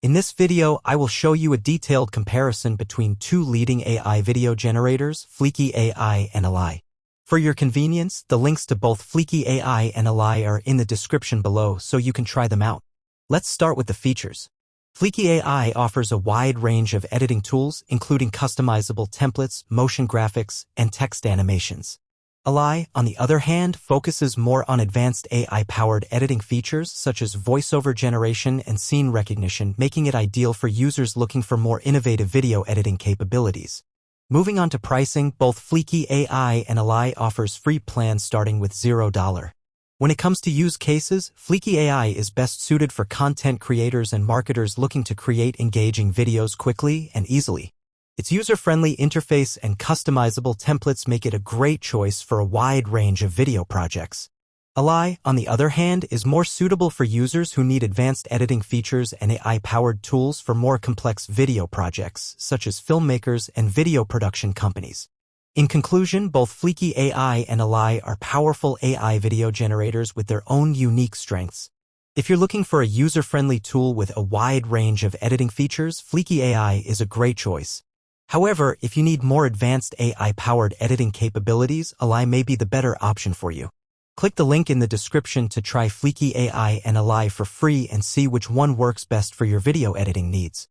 In this video, I will show you a detailed comparison between two leading AI video generators, Fliki AI and Elai. For your convenience, the links to both Fliki AI and Elai are in the description below so you can try them out. Let's start with the features. Fliki AI offers a wide range of editing tools, including customizable templates, motion graphics, and text animations. Elai, on the other hand, focuses more on advanced AI-powered editing features such as voiceover generation and scene recognition, making it ideal for users looking for more innovative video editing capabilities. Moving on to pricing, both Fliki AI and Elai offers free plans starting with $0. When it comes to use cases, Fliki AI is best suited for content creators and marketers looking to create engaging videos quickly and easily. Its user-friendly interface and customizable templates make it a great choice for a wide range of video projects. Elai, on the other hand, is more suitable for users who need advanced editing features and AI-powered tools for more complex video projects, such as filmmakers and video production companies. In conclusion, both Fliki AI and Elai are powerful AI video generators with their own unique strengths. If you're looking for a user-friendly tool with a wide range of editing features, Fliki AI is a great choice. However, if you need more advanced AI-powered editing capabilities, Elai may be the better option for you. Click the link in the description to try Fliki AI and Elai for free and see which one works best for your video editing needs.